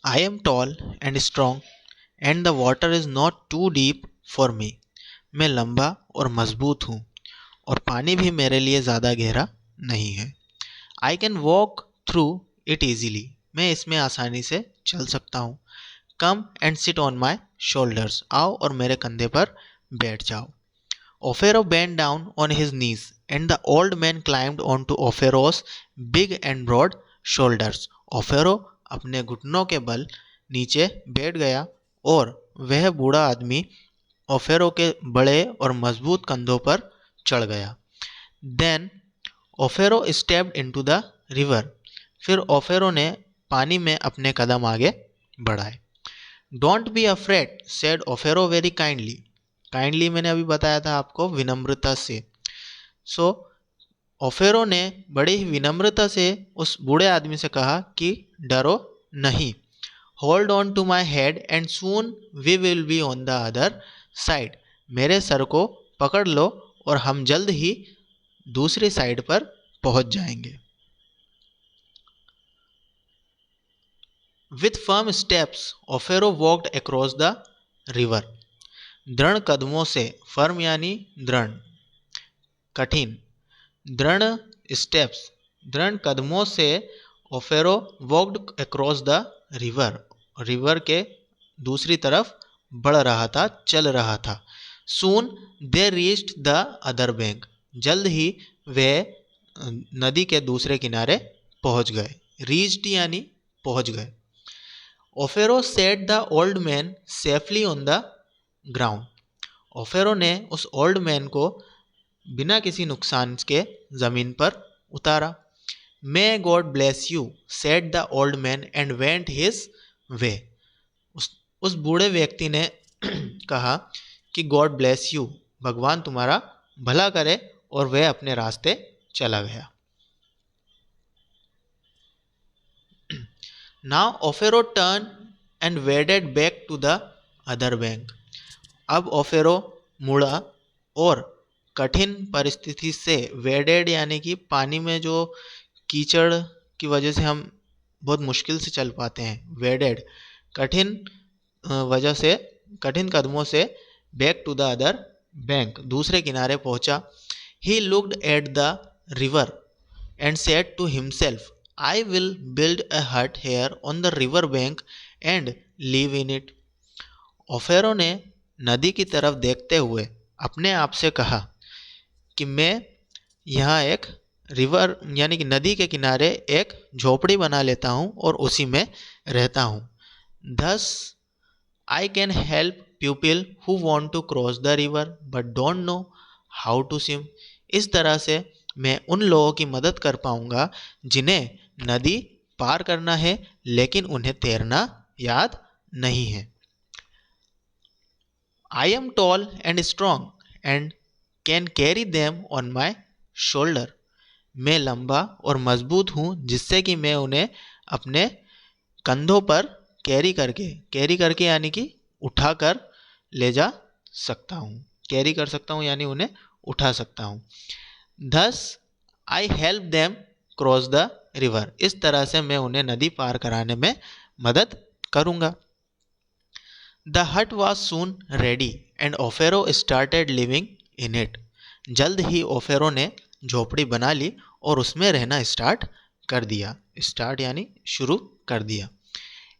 I am tall and strong and the water is not too deep for me. मैं लंबा और मजबूत हूँ और पानी भी मेरे लिए ज़्यादा गहरा नहीं है. I can walk through it easily. मैं इसमें आसानी से चल सकता हूँ. Come and sit on my shoulders. आओ और मेरे कंधे पर बैठ जाओ. Ophero bent down on his knees, and the old man climbed onto Ophero's big and broad shoulders. Ophero अपने घुटनों के बल नीचे बैठ गया और वह बूढ़ा आदमी ओफेरो के बड़े और मजबूत कंधों पर चढ़ गया. Then ओफेरो stepped into the river. फिर ओफेरो ने पानी में अपने कदम आगे बढ़ाए. Don't be afraid, said ओफेरो very kindly. Kindly मैंने अभी बताया था आपको विनम्रता से. सो ओफेरो ने बड़े ही विनम्रता से उस बूढ़े आदमी से कहा कि डरो नहीं. Hold on to my head and soon we will be on the other side. मेरे सर को पकड़ लो और हम जल्द ही दूसरी साइड पर पहुंच जाएंगे. With firm steps Offero walked across the river. दृढ़ कदमों से, फर्म यानी दृढ़, कठिन, दृढ़ स्टेप्स, दृढ़ कदमों से Offero walked across the river. River के दूसरी तरफ बढ़ रहा था, चल रहा था. Soon they reached the other bank. जल्द ही वे नदी के दूसरे किनारे पहुंच गए. रीच्ड यानी पहुंच गए. Offero set the old man safely on the ground. Offero ने उस ओल्ड मैन को बिना किसी नुकसान के ज़मीन पर उतारा. May God bless you, said the old man and went his way. उस बूढ़े व्यक्ति ने कहा कि गॉड ब्लेस यू, भगवान तुम्हारा भला करे, और वह अपने रास्ते चला गया. Now Offero turn and waded back to the other bank. Offero ओफेरो मुड़ा और कठिन परिस्थिति से, वेडेड यानी कि पानी में जो कीचड़ की वजह से हम बहुत मुश्किल से चल पाते हैं, वेडेड कठिन वजह से, कठिन कदमों से back to the other bank, दूसरे किनारे पहुंचा. He looked at the river and said to himself, I will build a hut here on the river bank and live in it. Offero ने नदी की तरफ देखते हुए अपने आप से कहा कि मैं यहाँ एक रिवर यानी कि नदी के किनारे एक झोपड़ी बना लेता हूँ और उसी में रहता हूँ. Thus I can help people who want to cross the river but don't know how to swim. इस तरह से मैं उन लोगों की मदद कर पाऊँगा जिन्हें नदी पार करना है लेकिन उन्हें तैरना याद नहीं है. I am tall and strong and can carry them on my shoulder. मैं लंबा और मजबूत हूँ जिससे कि मैं उन्हें अपने कंधों पर कैरी करके यानी कि उठा कर ले जा सकता हूँ. कैरी कर सकता हूँ यानी उन्हें उठा सकता हूँ. Thus I help them cross the river. इस तरह से मैं उन्हें नदी पार कराने में मदद करूँगा. The hut was soon ready and Ophero started living in it. जल्द ही ओफेरो ने झोपड़ी बना ली और उसमें रहना स्टार्ट कर दिया. स्टार्ट यानी शुरू कर दिया.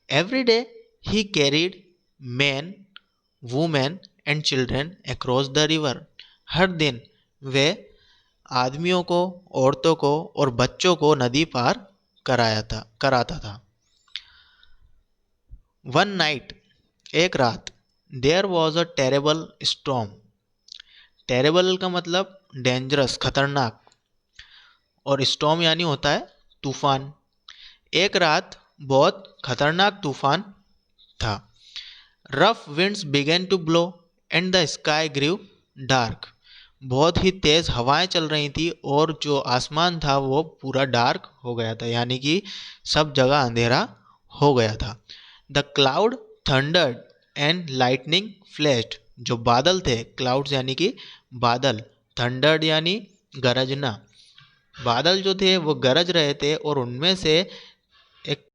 Every day he carried men, women and children across the river. हर दिन वे आदमियों को, औरतों को और बच्चों को नदी पार कराता था. One night, एक रात, there was a terrible storm. Terrible का मतलब डेंजरस, खतरनाक, और स्टॉर्म यानी होता है तूफान. एक रात बहुत खतरनाक तूफान था. Rough winds began to blow and the sky grew dark. बहुत ही तेज़ हवाएं चल रही थी और जो आसमान था वो पूरा डार्क हो गया था, यानी कि सब जगह अंधेरा हो गया था. The cloud thundered and lightning flashed. जो बादल थे, क्लाउड्स यानी कि बादल, थंडर्ड यानी गरजना, बादल जो थे वो गरज रहे थे और उनमें से एक